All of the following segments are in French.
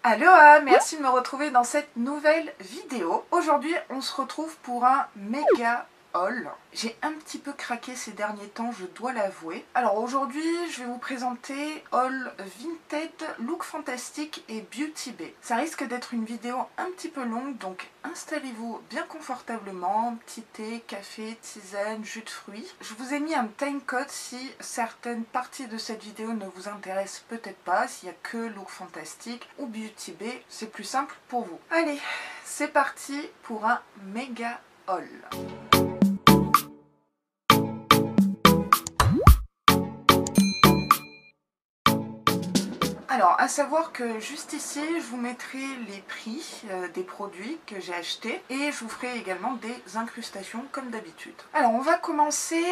Aloha, merci de me retrouver dans cette nouvelle vidéo. Aujourd'hui, on se retrouve pour un méga haul. J'ai un petit peu craqué ces derniers temps, je dois l'avouer. Alors aujourd'hui, je vais vous présenter haul Vinted, Look Fantastic et Beauty Bay. Ça risque d'être une vidéo un petit peu longue, donc installez-vous bien confortablement, petit thé, café, tisane, jus de fruits. Je vous ai mis un timecode si certaines parties de cette vidéo ne vous intéressent peut-être pas, s'il n'y a que Look Fantastic ou Beauty Bay, c'est plus simple pour vous. Allez, c'est parti pour un méga haul. Alors, à savoir que juste ici, je vous mettrai les prix des produits que j'ai achetés et je vous ferai également des incrustations comme d'habitude. Alors, on va commencer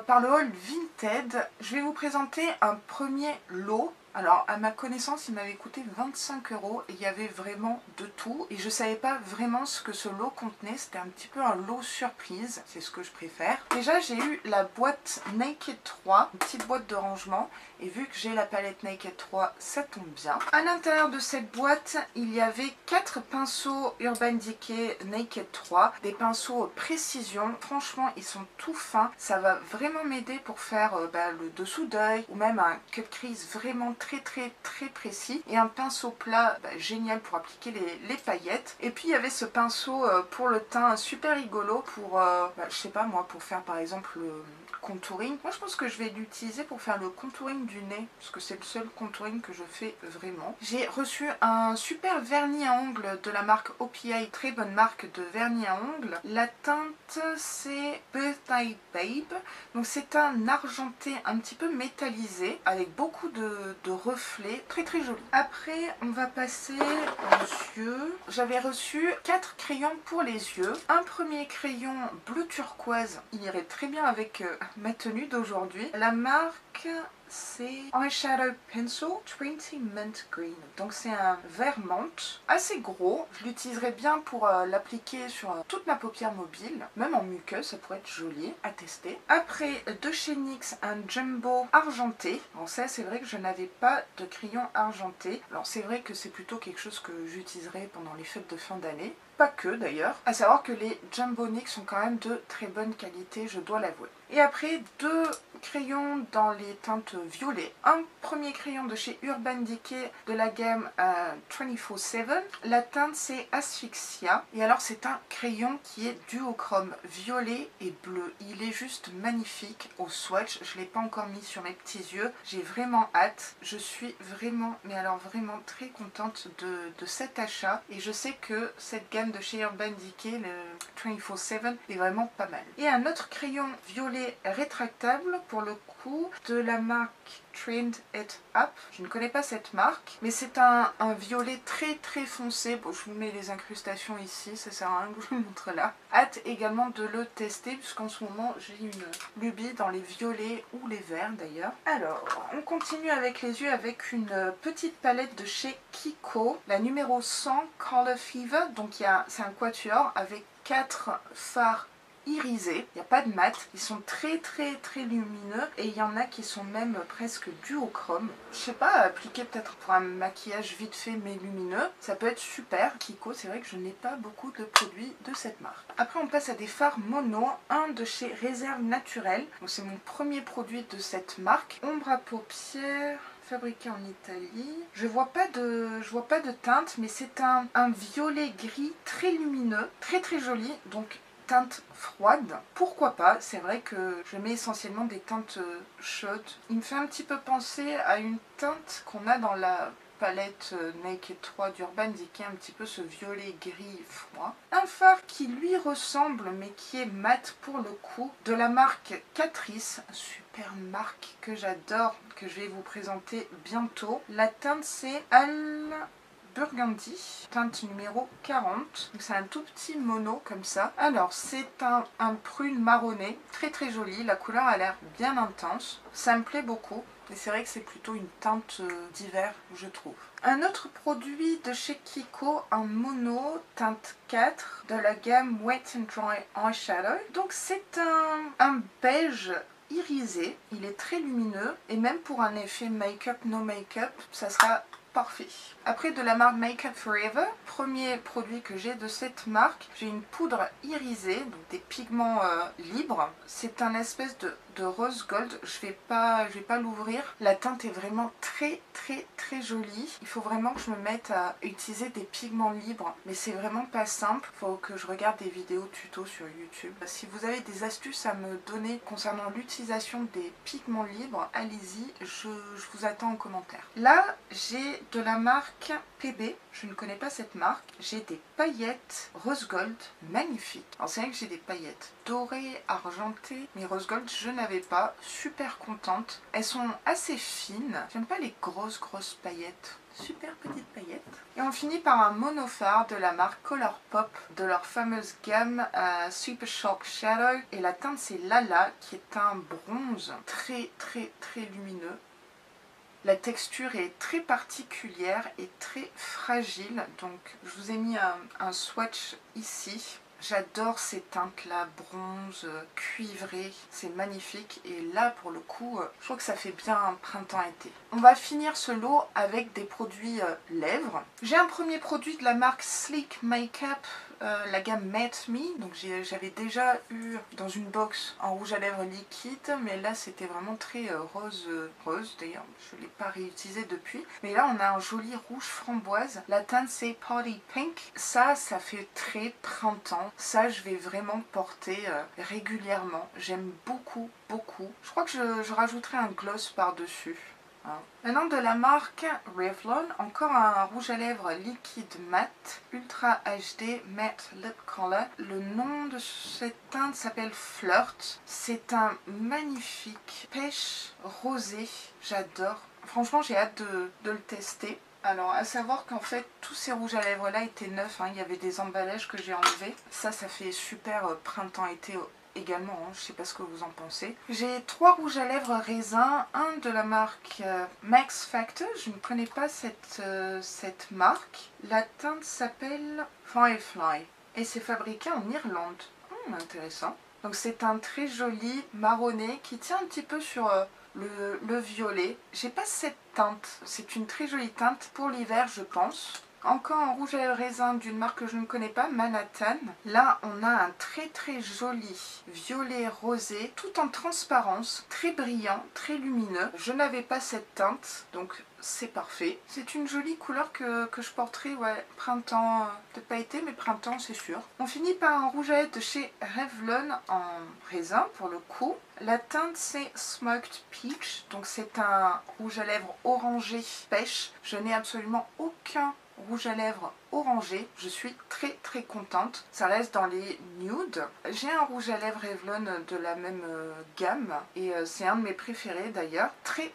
par le haul Vinted. Je vais vous présenter un premier lot. Alors, à ma connaissance, il m'avait coûté 25 € et il y avait vraiment de tout. Et je ne savais pas vraiment ce que ce lot contenait. C'était un petit peu un lot surprise. C'est ce que je préfère. Déjà, j'ai eu la boîte Naked 3, une petite boîte de rangement. Et vu que j'ai la palette Naked 3, ça tombe bien. À l'intérieur de cette boîte, il y avait 4 pinceaux Urban Decay Naked 3. Des pinceaux précision. Franchement, ils sont tout fins. Ça va vraiment m'aider pour faire le dessous d'œil ou même un cut crease vraiment très précis. Et un pinceau plat génial pour appliquer les paillettes. Et puis il y avait ce pinceau pour le teint super rigolo pour, je sais pas moi, pour faire par exemple le contouring. Moi je pense que je vais l'utiliser pour faire le contouring du nez parce que c'est le seul contouring que je fais vraiment. J'ai reçu un super vernis à ongles de la marque OPI, très bonne marque de vernis à ongles. La teinte c'est Birthday Babe, donc c'est un argenté un petit peu métallisé avec beaucoup de reflets, très joli. Après on va passer aux yeux. J'avais reçu 4 crayons pour les yeux. Un premier crayon bleu turquoise, il irait très bien avec ma tenue d'aujourd'hui. La marque c'est Eyeshadow Pencil 20 Mint Green. Donc c'est un vert menthe, assez gros. Je l'utiliserai bien pour l'appliquer sur toute ma paupière mobile. Même en muqueuse, ça pourrait être joli à tester. Après, de chez NYX, un jumbo argenté. Bon ça c'est vrai que je n'avais pas de crayon argenté. Alors c'est vrai que c'est plutôt quelque chose que j'utiliserai pendant les fêtes de fin d'année. Pas que d'ailleurs. À savoir que les Jumbo NYX sont quand même de très bonne qualité, je dois l'avouer. Et après, 2 crayons dans les teintes violet. Un premier crayon de chez Urban Decay de la gamme 24/7. La teinte c'est Asphyxia. Et alors c'est un crayon qui est duochrome violet et bleu. Il est juste magnifique au swatch. Je ne l'ai pas encore mis sur mes petits yeux. J'ai vraiment hâte. Je suis vraiment, mais alors vraiment très contente de cet achat. Et je sais que cette gamme de chez Urban Decay, le 24/7, est vraiment pas mal. Et un autre crayon violet rétractable pour le coup de la marque Trend It Up. Je ne connais pas cette marque, mais c'est un violet très foncé. Bon, je vous mets les incrustations ici, ça sert à rien que je vous le montre là. Hâte également de le tester puisqu'en ce moment j'ai une lubie dans les violets ou les verts d'ailleurs. Alors, on continue avec les yeux avec une petite palette de chez Kiko, la numéro 100 Color Fever. Donc c'est un quatuor avec 4 fards irisés, il n'y a pas de mat, ils sont très lumineux et il y en a qui sont même presque duochrome. Je sais pas, appliquer peut-être pour un maquillage vite fait mais lumineux, ça peut être super. Kiko, c'est vrai que je n'ai pas beaucoup de produits de cette marque. Après on passe à des fards mono, un de chez Réserve Naturelle, donc c'est mon premier produit de cette marque. Ombre à paupières fabriqué en Italie. Je vois pas de teinte, mais c'est un violet gris très lumineux, très joli, donc teinte froide. Pourquoi pas, c'est vrai que je mets essentiellement des teintes chaudes. Il me fait un petit peu penser à une teinte qu'on a dans la palette Naked 3 d'Urban Decay, un petit peu ce violet gris froid. Un fard qui lui ressemble mais qui est mat pour le coup, de la marque Catrice, super marque que j'adore, que je vais vous présenter bientôt. La teinte c'est Burgundy, teinte numéro 40. C'est un tout petit mono comme ça. Alors c'est un prune marronné, très joli. La couleur a l'air bien intense. Ça me plaît beaucoup. Et c'est vrai que c'est plutôt une teinte d'hiver, je trouve. Un autre produit de chez Kiko, un mono teinte 4 de la gamme Wet n Dry Eyeshadow. Donc c'est un beige irisé. Il est très lumineux et même pour un effet make-up, no make-up, ça sera parfait. Après, de la marque Make Up For Ever, premier produit que j'ai de cette marque, j'ai une poudre irisée, donc des pigments libres. C'est un espèce de rose gold. Je vais pas l'ouvrir. La teinte est vraiment très jolie. Il faut vraiment que je me mette à utiliser des pigments libres, mais c'est vraiment pas simple. Il faut que je regarde des vidéos tuto sur YouTube. Si vous avez des astuces à me donner concernant l'utilisation des pigments libres, allez-y, je vous attends en commentaire. Là, j'ai de la marque PB. Je ne connais pas cette marque. J'ai des paillettes rose gold magnifiques. Alors c'est vrai que j'ai des paillettes dorées, argentées, mais rose gold je n'avais pas. Super contente. Elles sont assez fines. J'aime pas les grosses paillettes. Super petites paillettes. Et on finit par un monophare de la marque Colourpop de leur fameuse gamme Super Shock Shadow. Et la teinte c'est Lala qui est un bronze très lumineux. La texture est très particulière et très fragile, donc je vous ai mis un swatch ici. J'adore ces teintes-là, bronze, cuivré, c'est magnifique. Et là, pour le coup, je trouve que ça fait bien un printemps-été. On va finir ce lot avec des produits lèvres. J'ai un premier produit de la marque Sleek Makeup, la gamme Matte Me. Donc j'avais déjà eu dans une box en rouge à lèvres liquide, mais là c'était vraiment très rose. D'ailleurs, je ne l'ai pas réutilisé depuis. Mais là, on a un joli rouge framboise. La teinte c'est Party Pink. Ça fait très printemps. Ça, je vais vraiment porter régulièrement. J'aime beaucoup. Je crois que je rajouterai un gloss par-dessus. Maintenant, de la marque Revlon, encore un rouge à lèvres liquide mat, Ultra HD Matte Lip Color. Le nom de cette teinte s'appelle Flirt. C'est un magnifique pêche rosé. J'adore. Franchement, j'ai hâte de le tester. Alors, à savoir qu'en fait, tous ces rouges à lèvres là étaient neufs, hein. Il y avait des emballages que j'ai enlevés. Ça fait super printemps-été également, hein. Je sais pas ce que vous en pensez. J'ai 3 rouges à lèvres raisin, un de la marque Max Factor. Je ne connais pas cette marque. La teinte s'appelle Firefly et c'est fabriqué en Irlande. Intéressant. Donc c'est un très joli marronné qui tient un petit peu sur le violet. J'ai pas cette teinte, c'est une très jolie teinte pour l'hiver je pense. Encore un rouge à lèvres raisin d'une marque que je ne connais pas, Manhattan. Là on a un très joli violet rosé, tout en transparence, très brillant, très lumineux. Je n'avais pas cette teinte, donc c'est parfait. C'est une jolie couleur que je porterai, ouais, printemps, peut-être pas été, mais printemps c'est sûr. On finit par un rouge à lèvres de chez Revlon en raisin pour le coup. La teinte c'est Smoked Peach, donc c'est un rouge à lèvres orangé pêche. Je n'ai absolument aucun rouge à lèvres orangé. Je suis très contente. Ça reste dans les nudes. J'ai un rouge à lèvres Revlon de la même gamme et c'est un de mes préférés d'ailleurs. Très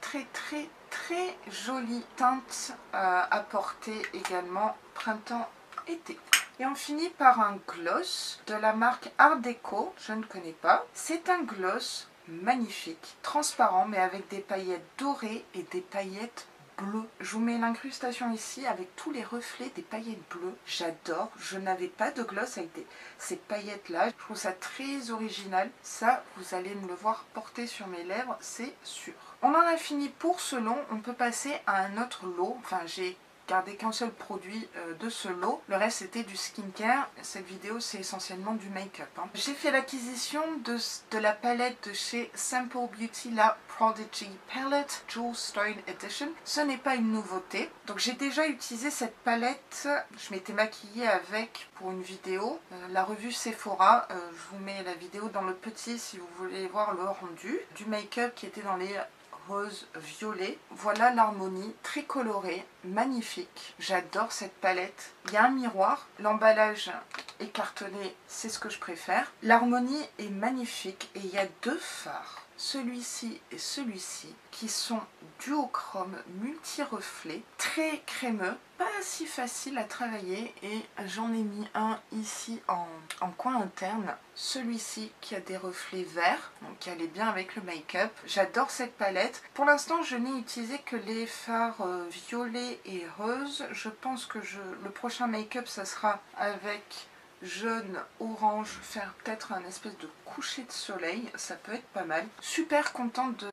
jolie teinte à porter également printemps-été. Et on finit par un gloss de la marque Art Deco. Je ne connais pas. C'est un gloss magnifique, transparent mais avec des paillettes dorées et des paillettes bleu. Je vous mets l'incrustation ici avec tous les reflets des paillettes bleues. J'adore. Je n'avais pas de gloss avec ces paillettes là. Je trouve ça très original. Ça, vous allez me le voir porter sur mes lèvres, c'est sûr. On en a fini pour ce lot. On peut passer à un autre lot. Enfin, j'ai gardé qu'un seul produit de ce lot. Le reste c'était du skincare. Cette vidéo c'est essentiellement du make-up. J'ai fait l'acquisition de la palette de chez Simple Beauty, la Prodigy Palette Jewel Stone Edition. Ce n'est pas une nouveauté. Donc j'ai déjà utilisé cette palette. Je m'étais maquillée avec pour une vidéo. La revue Sephora. Je vous mets la vidéo dans le petit si vous voulez voir le rendu. Du make-up qui était dans les rose violet. Voilà l'harmonie, très colorée, magnifique. J'adore cette palette. Il y a un miroir, l'emballage est cartonné, c'est ce que je préfère. L'harmonie est magnifique et il y a 2 fards, celui-ci et celui-ci, qui sont duochrome multi-reflets, très crémeux, pas si facile à travailler et j'en ai mis un ici en coin interne. Celui-ci qui a des reflets verts, donc qui allait bien avec le make-up. J'adore cette palette. Pour l'instant, je n'ai utilisé que les fards violets et roses. Je pense que le prochain make-up, ça sera avec jaune, orange, faire peut-être un espèce de coucher de soleil. Ça peut être pas mal. Super contente de...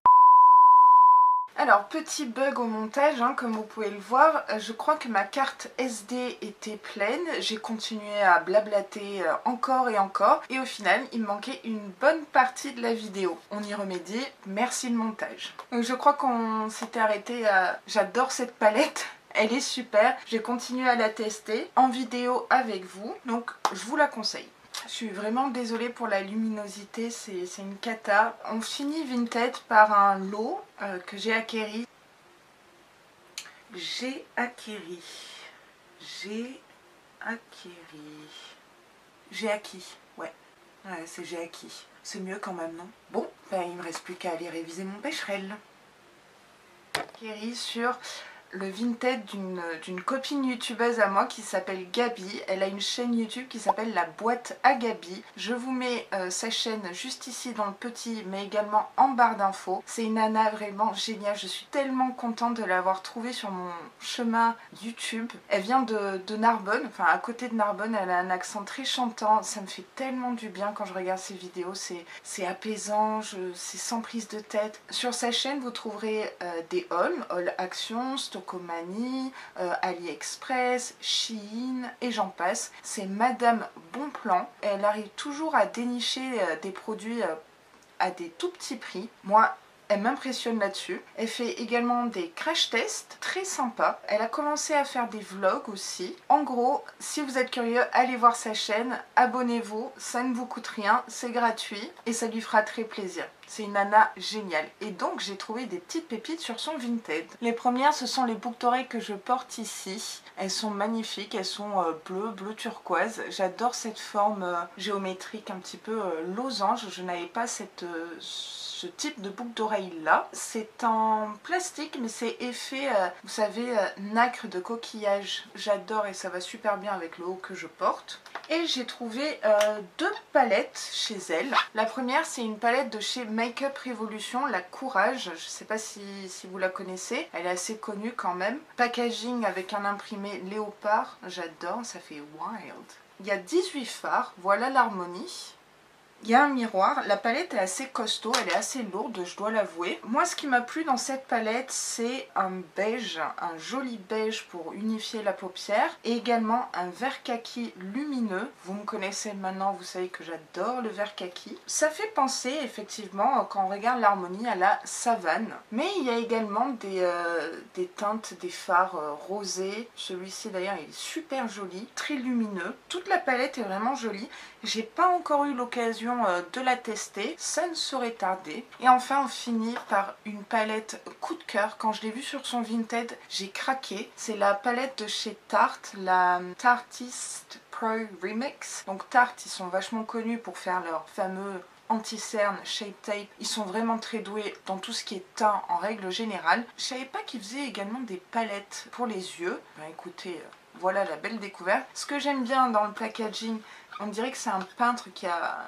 Alors, petit bug au montage, hein, comme vous pouvez le voir, je crois que ma carte SD était pleine. J'ai continué à blablater encore et encore. Et au final, il me manquait une bonne partie de la vidéo. On y remédie. Merci le montage. Donc, je crois qu'on s'était arrêté à... J'adore cette palette. Elle est super. J'ai continué à la tester en vidéo avec vous. Donc, je vous la conseille. Je suis vraiment désolée pour la luminosité, c'est une cata. On finit Vinted par un lot que j'ai acquéri. J'ai acquis. Ouais, c'est j'ai acquis. C'est mieux quand même, non? Bon, ben, il me reste plus qu'à aller réviser mon pêcherel. Acquéri sur le Vinted d'une copine youtubeuse à moi qui s'appelle Gabi. Elle a une chaîne YouTube qui s'appelle La Boîte à Gabi. Je vous mets sa chaîne juste ici dans le petit, mais également en barre d'infos. C'est une nana vraiment géniale. Je suis tellement contente de l'avoir trouvée sur mon chemin YouTube. Elle vient de Narbonne, enfin à côté de Narbonne. Elle a un accent très chantant. Ça me fait tellement du bien quand je regarde ses vidéos. C'est apaisant, c'est sans prise de tête. Sur sa chaîne, vous trouverez des hauls action, Stocomanie, AliExpress, Shein et j'en passe. C'est Madame Bonplan. Elle arrive toujours à dénicher des produits à des tout petits prix. Moi, elle m'impressionne là-dessus. Elle fait également des crash tests très sympas. Elle a commencé à faire des vlogs aussi. En gros, si vous êtes curieux, allez voir sa chaîne, abonnez-vous, ça ne vous coûte rien, c'est gratuit et ça lui fera très plaisir. C'est une nana géniale. Et donc, j'ai trouvé des petites pépites sur son Vinted. Les premières, ce sont les boucles d'oreilles que je porte ici. Elles sont magnifiques, elles sont bleu turquoise. J'adore cette forme géométrique un petit peu losange. Je n'avais pas ce type de boucle d'oreille là. C'est en plastique mais c'est effet, vous savez, nacre de coquillage. J'adore et ça va super bien avec le haut que je porte. Et j'ai trouvé deux palettes chez elle. La première c'est une palette de chez Make-up Revolution, la Courage. Je ne sais pas si vous la connaissez. Elle est assez connue quand même. Packaging avec un imprimé léopard. J'adore, ça fait wild. Il y a 18 fards, voilà l'harmonie. Il y a un miroir, la palette est assez costaud, elle est assez lourde, je dois l'avouer. Moi, ce qui m'a plu dans cette palette, c'est un beige, un joli beige pour unifier la paupière. Et également un vert kaki lumineux. Vous me connaissez maintenant, vous savez que j'adore le vert kaki. Ça fait penser, effectivement, quand on regarde l'harmonie, à la savane. Mais il y a également des teintes, des fards rosés. Celui-ci, d'ailleurs, il est super joli, très lumineux. Toute la palette est vraiment jolie. J'ai pas encore eu l'occasion de la tester, ça ne saurait tarder. Et enfin on finit par une palette coup de cœur. Quand je l'ai vue sur son Vinted, j'ai craqué. C'est la palette de chez Tarte, la Tartist Pro Remix. Donc Tarte, ils sont vachement connus pour faire leur fameux anti-cerne, shape tape. Ils sont vraiment très doués dans tout ce qui est teint en règle générale. Je savais pas qu'ils faisaient également des palettes pour les yeux. Ben écoutez, voilà la belle découverte. Ce que j'aime bien dans le packaging, on dirait que c'est un peintre qui a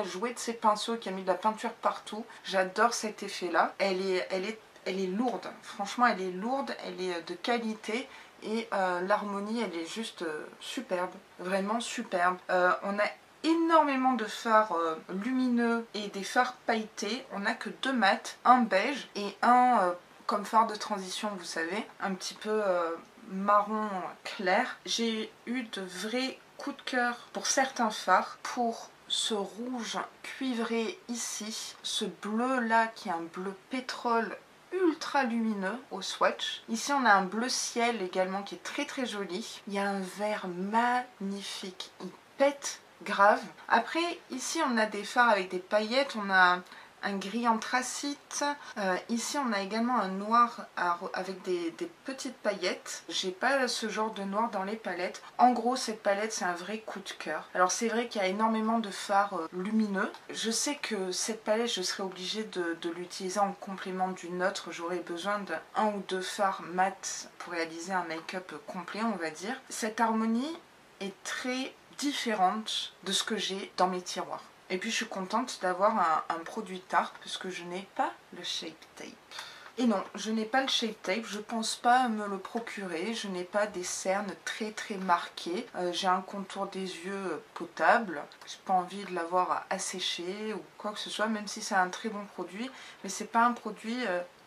joué de ses pinceaux, qui a mis de la peinture partout. J'adore cet effet-là. Elle est lourde. Franchement, elle est lourde, elle est de qualité. Et l'harmonie, elle est juste superbe. Vraiment superbe. On a énormément de fards lumineux et des fards pailletés. On n'a que deux mats, un beige et un comme fard de transition, vous savez, un petit peu marron clair. J'ai eu de vrais coup de cœur pour certains fards, pour ce rouge cuivré ici, ce bleu là qui est un bleu pétrole ultra lumineux au swatch. Ici on a un bleu ciel également qui est très joli. Il y a un vert magnifique, il pète grave. Après ici on a des fards avec des paillettes, on a un gris anthracite. Ici on a également un noir avec des petites paillettes. J'ai pas ce genre de noir dans les palettes. En gros cette palette c'est un vrai coup de cœur. Alors c'est vrai qu'il y a énormément de fards lumineux. Je sais que cette palette je serais obligée de l'utiliser en complément d'une autre. J'aurais besoin d'un ou deux fards mat pour réaliser un make-up complet on va dire. Cette harmonie est très différente de ce que j'ai dans mes tiroirs. Et puis je suis contente d'avoir un produit Tarte parce que je n'ai pas le Shape Tape. Et non, je n'ai pas le Shape Tape, je pense pas me le procurer, je n'ai pas des cernes très marquées. J'ai un contour des yeux potable, j'ai pas envie de l'avoir à assécher ou quoi que ce soit, même si c'est un très bon produit. Mais c'est pas un produit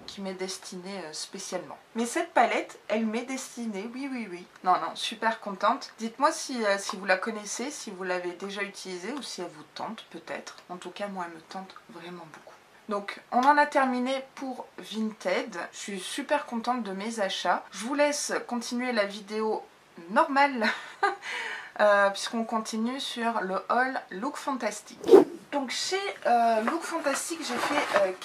qui m'est destinée spécialement. Mais cette palette, elle m'est destinée, oui, oui, oui. Non, non, super contente. Dites-moi si vous la connaissez, si vous l'avez déjà utilisée ou si elle vous tente peut-être. En tout cas, moi, elle me tente vraiment beaucoup. Donc, on en a terminé pour Vinted. Je suis super contente de mes achats. Je vous laisse continuer la vidéo normale puisqu'on continue sur le haul Look Fantastic. Donc chez Look Fantastic, j'ai fait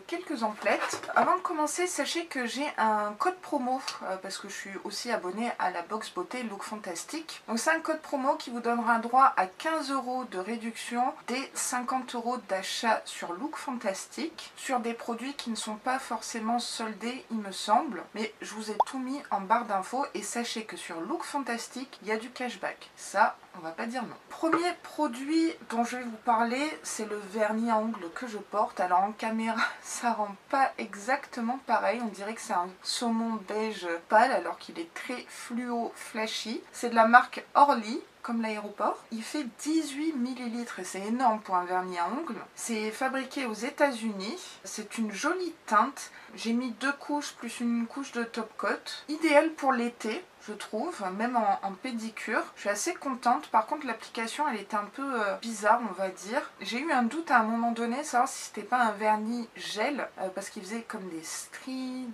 quelques emplettes. Avant de commencer, sachez que j'ai un code promo parce que je suis aussi abonnée à la box beauté Look Fantastic. Donc c'est un code promo qui vous donnera droit à 15 € de réduction des 50 € d'achat sur Look Fantastic sur des produits qui ne sont pas forcément soldés, il me semble. Mais je vous ai tout mis en barre d'infos et sachez que sur Look Fantastic, il y a du cashback. Ça, on va pas dire non. Premier produit dont je vais vous parler, c'est le vernis à ongles que je porte. Alors en caméra, ça rend pas exactement pareil. On dirait que c'est un saumon beige pâle alors qu'il est très fluo flashy. C'est de la marque Orly, comme l'aéroport. Il fait 18 ml et c'est énorme pour un vernis à ongles. C'est fabriqué aux États-Unis. C'est une jolie teinte. J'ai mis 2 couches plus une couche de top coat. Idéal pour l'été, je trouve, même en pédicure. Je suis assez contente. Par contre, l'application, elle était un peu bizarre, on va dire. J'ai eu un doute à un moment donné, savoir si c'était pas un vernis gel, parce qu'il faisait comme des stries,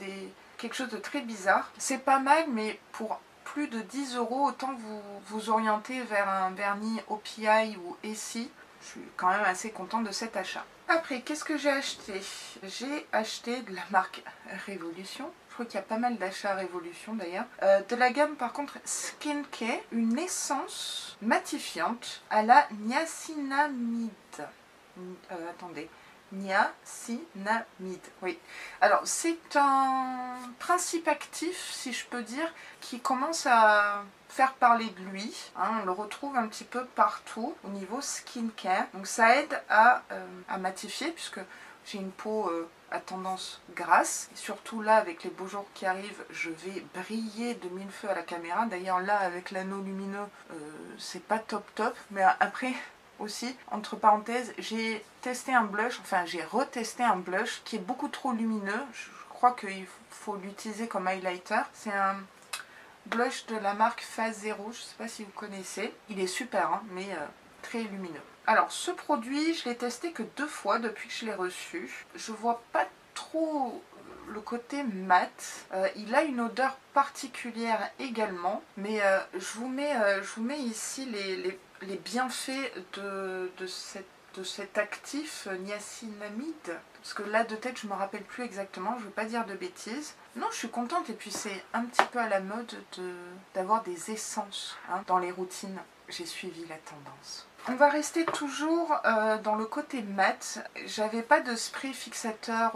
quelque chose de très bizarre. C'est pas mal, mais pour plus de 10 €, autant vous orienter vers un vernis OPI ou Essie. Je suis quand même assez contente de cet achat. Après, qu'est-ce que j'ai acheté? J'ai acheté de la marque Révolution. Je crois qu'il y a pas mal d'achats Révolution d'ailleurs. De la gamme par contre Skincare, une essence matifiante à la niacinamide. Attendez. Niacinamide, oui. Alors, c'est un principe actif, si je peux dire, qui commence à faire parler de lui. Hein, on le retrouve un petit peu partout au niveau skincare. Donc, ça aide à matifier, puisque j'ai une peau à tendance grasse. Et surtout là, avec les beaux jours qui arrivent, je vais briller de mille feux à la caméra. D'ailleurs, là, avec l'anneau lumineux, c'est pas top top. Mais après... aussi, entre parenthèses, j'ai testé un blush, enfin j'ai retesté un blush qui est beaucoup trop lumineux. Je crois qu'il faut l'utiliser comme highlighter. C'est un blush de la marque Phase Zero, je ne sais pas si vous connaissez. Il est super, hein, mais très lumineux. Alors ce produit, je l'ai testé que 2 fois depuis que je l'ai reçu. Je vois pas trop le côté mat. Il a une odeur particulière également, mais je vous mets ici les bienfaits de cet actif niacinamide. Parce que là de tête je me rappelle plus exactement, je ne veux pas dire de bêtises. Non, je suis contente et puis c'est un petit peu à la mode d'avoir des essences hein, dans les routines. J'ai suivi la tendance. On va rester toujours dans le côté mat. J'avais pas de spray fixateur,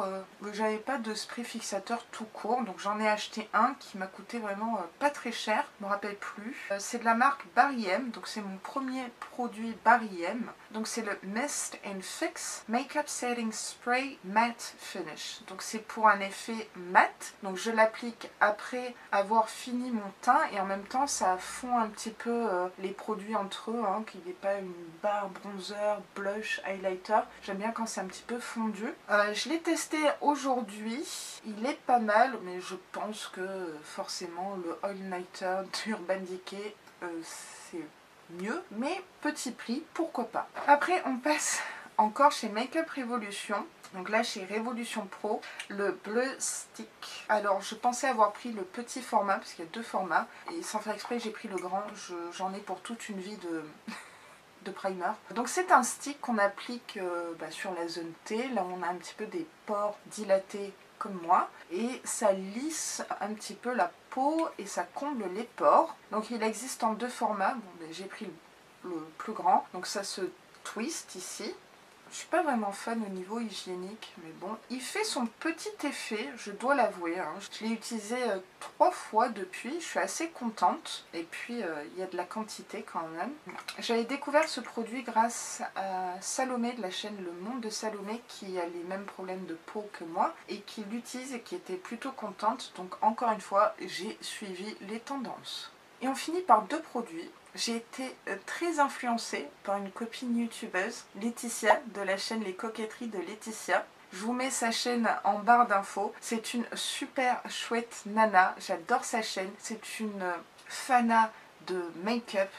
tout court, donc j'en ai acheté un qui m'a coûté vraiment pas très cher, je me rappelle plus. C'est de la marque Barry M, donc c'est mon premier produit Barry M. Donc c'est le Mist and Fix Makeup Setting Spray Matte Finish. Donc c'est pour un effet mat. Donc je l'applique après avoir fini mon teint et en même temps ça fond un petit peu les produits entre eux, hein, qu'il n'y ait pas une barre bronzer, blush, highlighter. J'aime bien quand c'est un petit peu fondu. Je l'ai testé aujourd'hui. Il est pas mal, mais je pense que forcément le All Nighter d'Urban Decay c'est mieux. Mais petit prix, pourquoi pas. Après on passe encore chez Makeup Revolution. Donc là chez Revolution Pro, le bleu stick. Alors je pensais avoir pris le petit format parce qu'il y a 2 formats. Et sans faire exprès j'ai pris le grand. J'en ai pour toute une vie de primer. Donc c'est un stick qu'on applique sur la zone T. Là on a un petit peu des pores dilatés comme moi. Et ça lisse un petit peu la peau et ça comble les pores. Donc il existe en 2 formats. Bon, j'ai pris le plus grand. Donc ça se twist ici. Je suis pas vraiment fan au niveau hygiénique, mais bon, il fait son petit effet, je dois l'avouer. Hein. Je l'ai utilisé 3 fois depuis, je suis assez contente. Et puis, il y a de la quantité quand même. J'avais découvert ce produit grâce à Salomé de la chaîne Le Monde de Salomé, qui a les mêmes problèmes de peau que moi, et qui l'utilise et qui était plutôt contente. Donc encore une fois, j'ai suivi les tendances. Et on finit par 2 produits. J'ai été très influencée par une copine youtubeuse, Laetitia, de la chaîne Les Coquetteries de Laetitia, Je vous mets sa chaîne en barre d'infos. C'est une super chouette nana. J'adore sa chaîne. C'est une fana de make-up.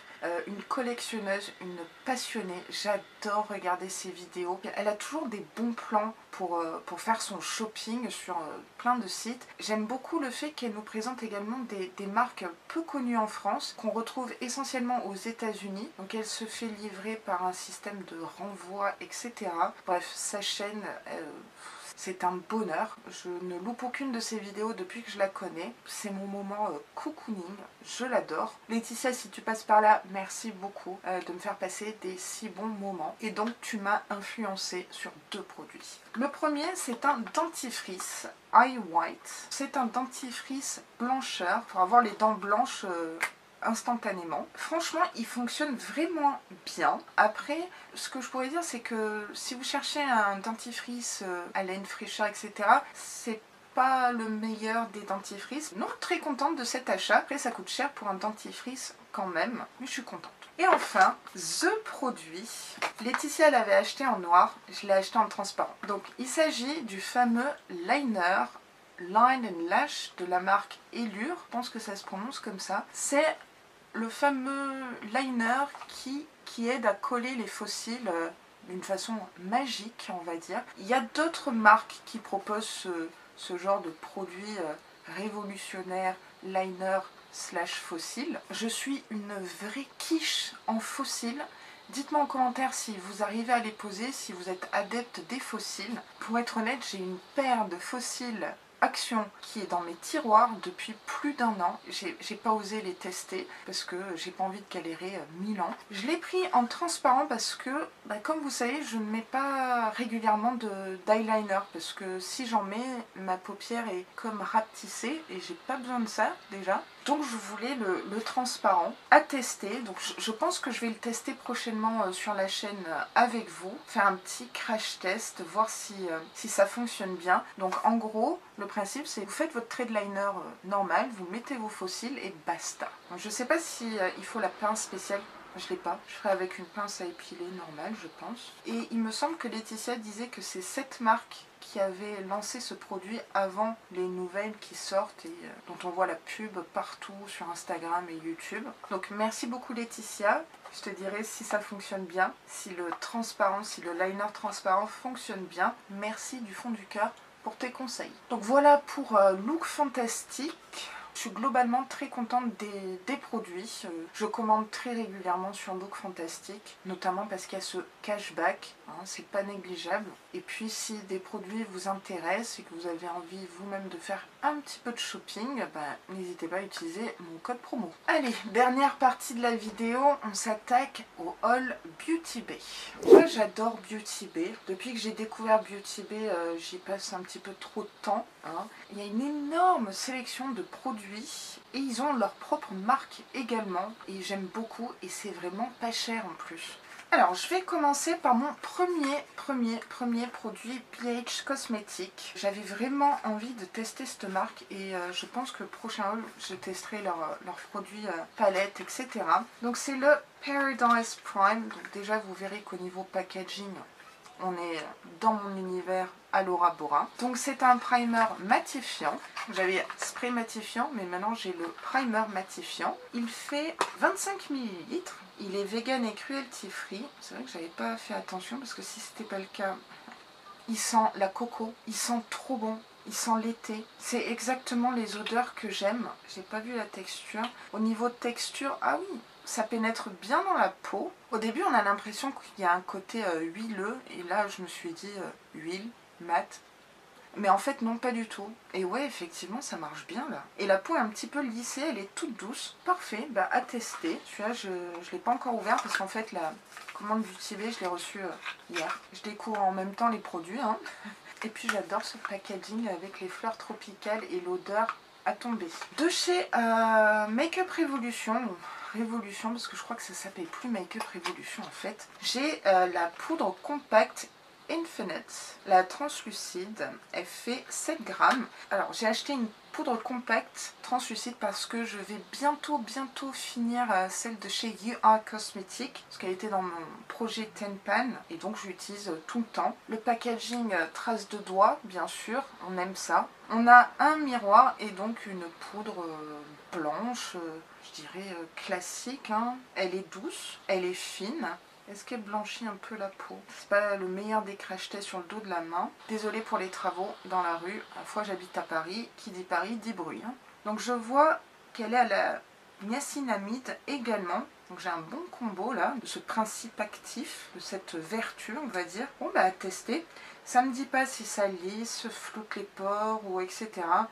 Une collectionneuse, une passionnée, j'adore regarder ses vidéos. Elle a toujours des bons plans pour faire son shopping sur plein de sites. J'aime beaucoup le fait qu'elle nous présente également des marques peu connues en France, qu'on retrouve essentiellement aux États-Unis. Donc elle se fait livrer par un système de renvoi, etc. Bref, sa chaîne... c'est un bonheur, je ne loupe aucune de ses vidéos depuis que je la connais. C'est mon moment cocooning, je l'adore. Laetitia, si tu passes par là, merci beaucoup de me faire passer des si bons moments. Et donc tu m'as influencé sur 2 produits. Le premier, c'est un dentifrice Eye White. C'est un dentifrice blancheur pour avoir les dents blanches instantanément. Franchement, il fonctionne vraiment bien. Après, ce que je pourrais dire, c'est que si vous cherchez un dentifrice haleine, fraîcheur, etc., c'est pas le meilleur des dentifrices. Non, très contente de cet achat. Après, ça coûte cher pour un dentifrice quand même, mais je suis contente. Et enfin, The produit. Laetitia l'avait acheté en noir, je l'ai acheté en transparent. Donc, il s'agit du fameux liner Line and Lash de la marque Allure. Je pense que ça se prononce comme ça. C'est le fameux liner qui aide à coller les fossiles d'une façon magique, on va dire. Il y a d'autres marques qui proposent ce genre de produit révolutionnaire, liner / fossile. Je suis une vraie quiche en fossiles. Dites-moi en commentaire si vous arrivez à les poser, si vous êtes adepte des fossiles. Pour être honnête, j'ai une paire de fossiles Action qui est dans mes tiroirs depuis plus d'1 an. J'ai pas osé les tester parce que j'ai pas envie de galérer 1000 ans. Je l'ai pris en transparent parce que, comme vous savez, je ne mets pas régulièrement d'eyeliner parce que si j'en mets, ma paupière est comme rapetissée et j'ai pas besoin de ça déjà. Donc je voulais le transparent à tester. Donc je pense que je vais le tester prochainement sur la chaîne avec vous. Faire un petit crash test, voir si ça fonctionne bien. Donc en gros, le principe c'est que vous faites votre trait de liner normal, vous mettez vos fossiles et basta. Donc, je sais pas si il faut la pince spéciale. Je l'ai pas. Je ferai avec une pince à épiler normale, je pense. Et il me semble que Laetitia disait que c'est cette marque qui avait lancé ce produit avant les nouvelles qui sortent et dont on voit la pub partout sur Instagram et YouTube. Donc merci beaucoup Laetitia. Je te dirai si ça fonctionne bien, si le liner transparent fonctionne bien. Merci du fond du cœur pour tes conseils. Donc voilà pour Look Fantastique. Je suis globalement très contente des produits. Je commande très régulièrement sur Look Fantastique, notamment parce qu'il y a ce cashback, c'est pas négligeable. Et puis si des produits vous intéressent et que vous avez envie vous-même de faire un petit peu de shopping, n'hésitez pas à utiliser mon code promo. Allez, dernière partie de la vidéo, on s'attaque au haul Beauty Bay. Moi j'adore Beauty Bay. Depuis que j'ai découvert Beauty Bay, j'y passe un petit peu trop de temps. Il y a une énorme sélection de produits et ils ont leur propre marque également et j'aime beaucoup et c'est vraiment pas cher en plus. Alors je vais commencer par mon premier produit BH Cosmetics. J'avais vraiment envie de tester cette marque et je pense que le prochain haul je testerai leurs produits palette, etc. Donc c'est le Paradise Prime. Donc déjà vous verrez qu'au niveau packaging on est dans mon univers Alora Bora. Donc c'est un primer matifiant. J'avais spray matifiant, mais maintenant j'ai le primer matifiant. Il fait 25 ml. Il est vegan et cruelty free. C'est vrai que j'avais pas fait attention parce que si c'était pas le cas, il sent la coco. Il sent trop bon. Il sent l'été. C'est exactement les odeurs que j'aime. J'ai pas vu la texture. Au niveau de texture, ah oui, ça pénètre bien dans la peau. Au début, on a l'impression qu'il y a un côté huileux. Et là, je me suis dit huile, mat. Mais en fait, non, pas du tout. Et ouais, effectivement, ça marche bien là. Et la peau est un petit peu lissée, elle est toute douce. Parfait, à tester. Celui-là, je ne l'ai pas encore ouvert parce qu'en fait, la commande Beauty Bay, je l'ai reçue hier. Je découvre en même temps les produits. Et puis, j'adore ce packaging avec les fleurs tropicales et l'odeur à tomber. De chez Makeup Revolution, parce que je crois que ça s'appelle plus Makeup Revolution en fait. J'ai la poudre compacte Infinite, la translucide, elle fait 7 grammes. Alors j'ai acheté une poudre compacte translucide parce que je vais bientôt finir celle de chez You Are Cosmetics parce qu'elle était dans mon projet Ten Pan et donc je l'utilise tout le temps. Le packaging trace de doigts, bien sûr, on aime ça. On a un miroir et donc une poudre blanche, je dirais classique, hein. Elle est douce, elle est fine. Est-ce qu'elle blanchit un peu la peau? C'est pas le meilleur des crachetés sur le dos de la main. Désolée pour les travaux dans la rue. À la fois j'habite à Paris. Qui dit Paris dit bruit. Hein. Donc je vois qu'elle est à la niacinamide également. Donc j'ai un bon combo là, de ce principe actif, de cette vertu on va dire. Bon bah à tester. Ça ne me dit pas si ça lisse, floute les pores ou etc.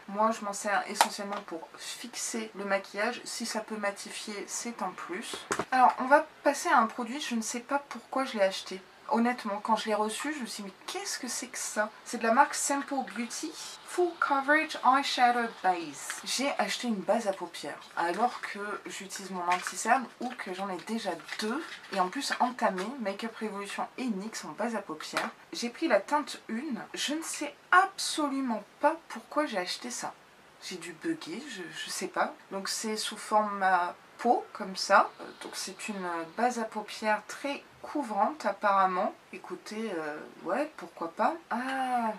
Moi je m'en sers essentiellement pour fixer le maquillage. Si ça peut matifier, c'est un plus. Alors on va passer à un produit, je ne sais pas pourquoi je l'ai acheté. Honnêtement, quand je l'ai reçu, je me suis dit mais qu'est-ce que c'est que ça? C'est de la marque Simple Beauty, Full Coverage Eyeshadow Base. J'ai acheté une base à paupières alors que j'utilise mon anti-cerne ou que j'en ai déjà deux et en plus entamé Makeup Revolution et NYX en base à paupières. J'ai pris la teinte 1, je ne sais absolument pas pourquoi j'ai acheté ça. J'ai dû bugger, je sais pas. Donc c'est sous format peau comme ça. Donc c'est une base à paupières très couvrante apparemment. Écoutez, ouais, pourquoi pas. Ah,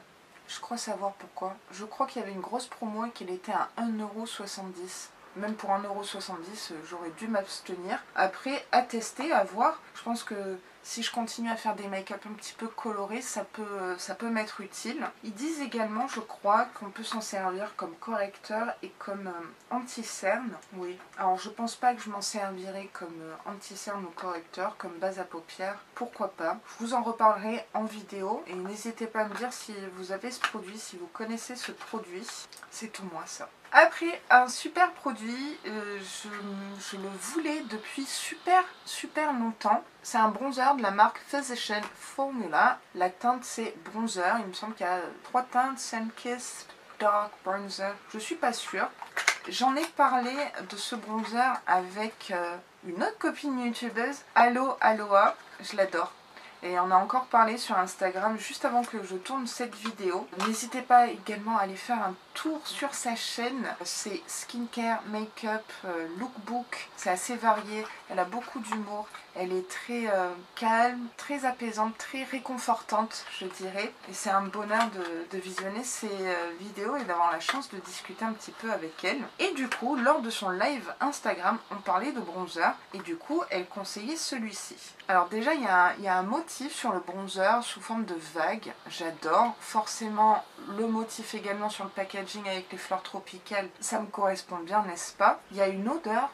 je crois savoir pourquoi. Je crois qu'il y avait une grosse promo et qu'elle était à 1,70 €. Même pour 1,70 €, j'aurais dû m'abstenir. Après, à tester, à voir. Je pense que si je continue à faire des make-up un petit peu colorés, ça peut m'être utile. Ils disent également, je crois, qu'on peut s'en servir comme correcteur et comme anti-cerne. Oui. Alors, je pense pas que je m'en servirai comme anti-cerne ou correcteur, comme base à paupières. Pourquoi pas? Je vous en reparlerai en vidéo. Et n'hésitez pas à me dire si vous avez ce produit, si vous connaissez ce produit. C'est tout moi, ça. Après, un super produit, je le voulais depuis super longtemps. C'est un bronzer de la marque Physician Formula. La teinte c'est bronzer, il me semble qu'il y a 3 teintes, Sun-Kissed, Dark Bronzer, je suis pas sûre. J'en ai parlé de ce bronzer avec une autre copine youtubeuse, Allo Aloha, je l'adore. Et on a encore parlé sur Instagram juste avant que je tourne cette vidéo. N'hésitez pas également à aller faire un tour sur sa chaîne. C'est skincare, make-up, lookbook. C'est assez varié. Elle a beaucoup d'humour. Elle est très calme, très apaisante, très réconfortante, je dirais. Et c'est un bonheur de visionner ces vidéos et d'avoir la chance de discuter un petit peu avec elle. Et du coup, lors de son live Instagram, on parlait de bronzer. Et du coup, elle conseillait celui-ci. Alors déjà, il y a un motif sur le bronzer sous forme de vague. J'adore. Forcément, le motif également sur le packaging avec les fleurs tropicales, ça me correspond bien, n'est-ce pas? Il y a une odeur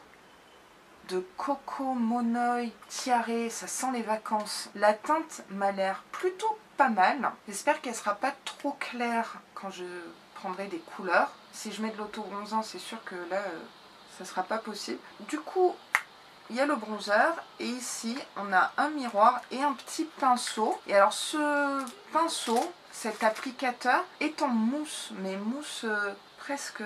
de coco, monoï, tiare, ça sent les vacances. La teinte m'a l'air plutôt pas mal. J'espère qu'elle sera pas trop claire quand je prendrai des couleurs. Si je mets de l'auto-bronzant, c'est sûr que là, ça sera pas possible. Du coup, il y a le bronzer et ici, on a un miroir et un petit pinceau. Et alors ce pinceau, cet applicateur est en mousse, mais mousse presque,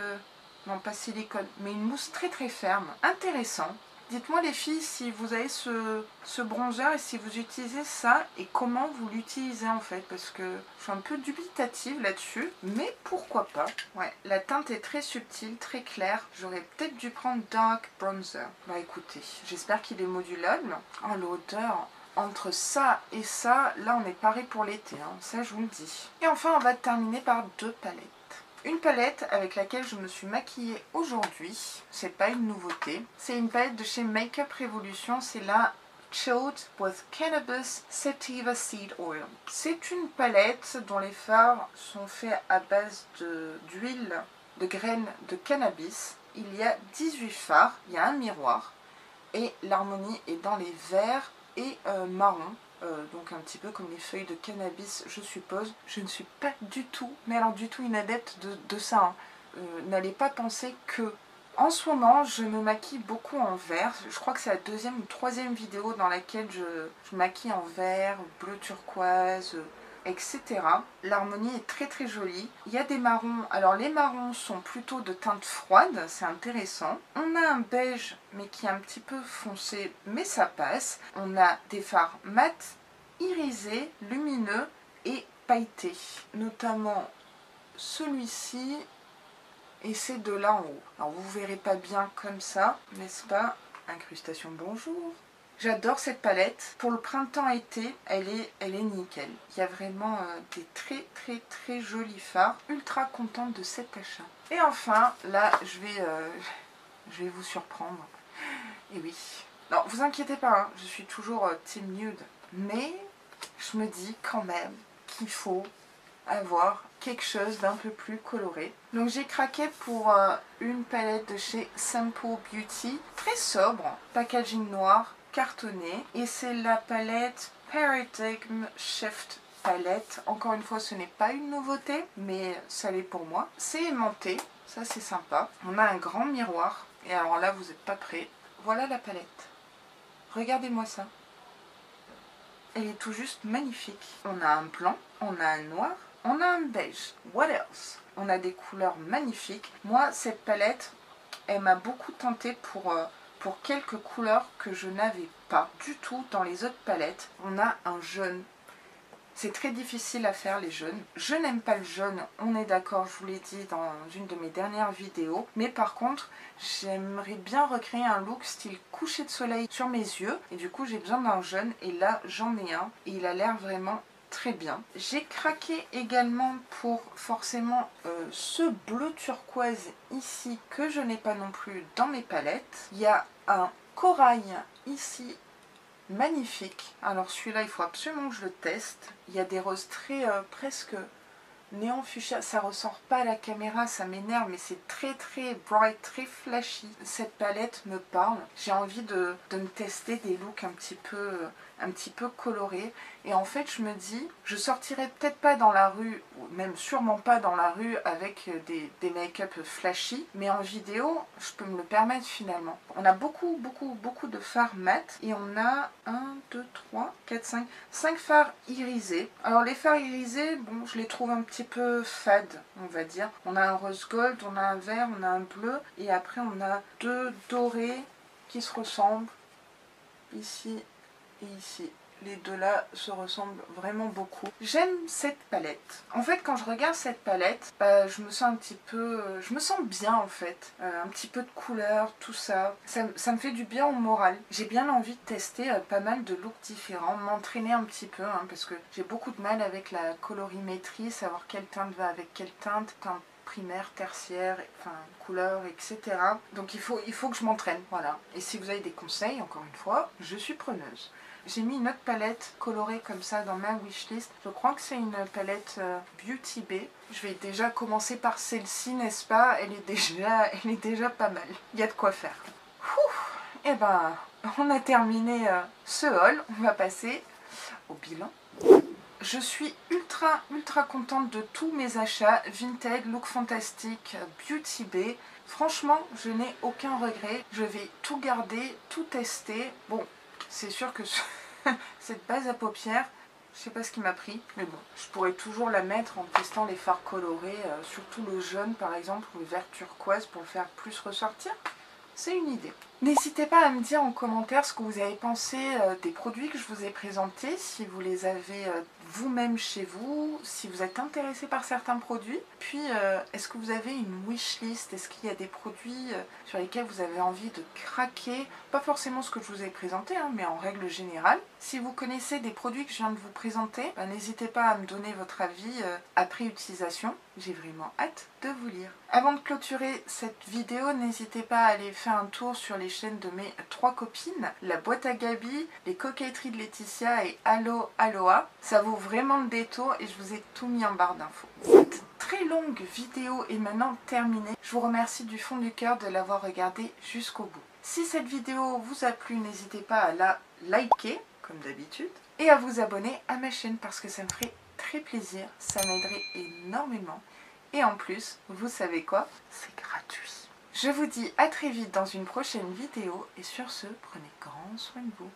non pas silicone, mais une mousse très ferme. Intéressant. Dites-moi les filles si vous avez ce bronzer et si vous utilisez ça et comment vous l'utilisez en fait, parce que je suis un peu dubitative là-dessus, mais pourquoi pas. Ouais, la teinte est très subtile, très claire. J'aurais peut-être dû prendre Dark Bronzer. Bah écoutez, j'espère qu'il est modulable. Oh l'odeur, entre ça et ça, là on est paré pour l'été, hein, ça je vous le dis. Et enfin on va terminer par deux palettes. Une palette avec laquelle je me suis maquillée aujourd'hui, c'est pas une nouveauté. C'est une palette de chez Makeup Revolution, c'est la Chilled with Cannabis Sativa Seed Oil. C'est une palette dont les fards sont faits à base d'huile de graines de cannabis. Il y a 18 fards, il y a un miroir et l'harmonie est dans les verts et marron. Donc un petit peu comme les feuilles de cannabis, je suppose. Je ne suis pas du tout, mais alors du tout une adepte de ça. Hein. N'allez pas penser que... En ce moment, je me maquille beaucoup en vert. Je crois que c'est la deuxième ou troisième vidéo dans laquelle je maquille en vert, bleu turquoise, etc. L'harmonie est très jolie. Il y a des marrons. Alors les marrons sont plutôt de teinte froide, c'est intéressant. On a un beige mais qui est un petit peu foncé, mais ça passe. On a des fards mat, irisés, lumineux et pailletés, notamment celui-ci et ces deux-là en haut. Alors vous verrez pas bien comme ça, n'est-ce pas? Incrustation, bonjour. J'adore cette palette. Pour le printemps-été, elle est nickel. Il y a vraiment des très jolis fards. Ultra contente de cet achat. Et enfin, là, je vais vous surprendre. Et oui. Non, vous inquiétez pas, hein, je suis toujours team nude. Mais je me dis quand même qu'il faut avoir quelque chose d'un peu plus coloré. Donc j'ai craqué pour une palette de chez Simple Beauty. Très sobre, packaging noir, cartonné. Et c'est la palette Paradigm Shift Palette. Encore une fois, ce n'est pas une nouveauté, mais ça l'est pour moi. C'est aimanté, ça c'est sympa. On a un grand miroir. Et alors là, vous n'êtes pas prêts. Voilà la palette. Regardez-moi ça. Elle est tout juste magnifique. On a un blanc, on a un noir, on a un beige. What else? On a des couleurs magnifiques. Moi, cette palette, elle m'a beaucoup tentée pour quelques couleurs que je n'avais pas du tout dans les autres palettes. On a un jaune. C'est très difficile à faire les jaunes. Je n'aime pas le jaune, on est d'accord, je vous l'ai dit dans une de mes dernières vidéos. Mais par contre, j'aimerais bien recréer un look style coucher de soleil sur mes yeux. Et du coup, j'ai besoin d'un jaune. Et là, j'en ai un. Et il a l'air vraiment très bien. J'ai craqué également pour forcément ce bleu turquoise ici que je n'ai pas non plus dans mes palettes. Il y a un corail ici magnifique. Alors celui-là, il faut absolument que je le teste. Il y a des roses très presque néon fuchsia. Ça ressort pas à la caméra, ça m'énerve, mais c'est très bright, très flashy. Cette palette me parle. J'ai envie de me tester des looks un petit peu colorés. Et en fait, je me dis, je sortirai peut-être pas dans la rue, ou même sûrement pas dans la rue avec des make-up flashy, mais en vidéo, je peux me le permettre finalement. On a beaucoup de fards mat et on a 1, 2, 3, 4, 5 fards irisés. Alors les fards irisés, bon, je les trouve un petit peu fades, on va dire. On a un rose gold, on a un vert, on a un bleu et après on a deux dorés qui se ressemblent ici et ici. Les deux là se ressemblent vraiment beaucoup. J'aime cette palette. En fait, quand je regarde cette palette, je me sens un petit peu... je me sens bien en fait. Un petit peu de couleur, tout ça. Ça me fait du bien au moral. J'ai bien envie de tester pas mal de looks différents, m'entraîner un petit peu, hein, parce que j'ai beaucoup de mal avec la colorimétrie, savoir quelle teinte va avec quelle teinte, primaire, tertiaire, enfin couleur, etc. Donc il faut que je m'entraîne, voilà. Et si vous avez des conseils, encore une fois, je suis preneuse. J'ai mis une autre palette colorée comme ça dans ma wishlist. Je crois que c'est une palette Beauty Bay. Je vais déjà commencer par celle-ci, n'est-ce pas? Elle est déjà pas mal. Il y a de quoi faire. Et ben, on a terminé ce haul. On va passer au bilan. Je suis ultra contente de tous mes achats Vinted, Look Fantastic, Beauty Bay. Franchement, je n'ai aucun regret. Je vais tout garder, tout tester. Bon, c'est sûr que cette base à paupières, je sais pas ce qui m'a pris, mais bon, je pourrais toujours la mettre en testant les fards colorés, surtout le jaune par exemple, ou le vert turquoise pour le faire plus ressortir. C'est une idée. N'hésitez pas à me dire en commentaire ce que vous avez pensé des produits que je vous ai présentés, si vous les avez vous-même chez vous, si vous êtes intéressé par certains produits. Puis, est-ce que vous avez une wishlist? Est-ce qu'il y a des produits sur lesquels vous avez envie de craquer? Pas forcément ce que je vous ai présenté, hein, mais en règle générale. Si vous connaissez des produits que je viens de vous présenter, n'hésitez pas à me donner votre avis après utilisation. J'ai vraiment hâte de vous lire. Avant de clôturer cette vidéo, n'hésitez pas à aller faire un tour sur les chaînes de mes 3 copines, la boîte à Gabi, les coquetteries de Laetitia et Allo Aloha. Ça vaut vraiment le détour et je vous ai tout mis en barre d'infos. Cette très longue vidéo est maintenant terminée. Je vous remercie du fond du cœur de l'avoir regardée jusqu'au bout. Si cette vidéo vous a plu, n'hésitez pas à la liker, comme d'habitude, et à vous abonner à ma chaîne parce que ça me ferait très plaisir, ça m'aiderait énormément. Et en plus, vous savez quoi? C'est gratuit. Je vous dis à très vite dans une prochaine vidéo et sur ce, prenez grand soin de vous.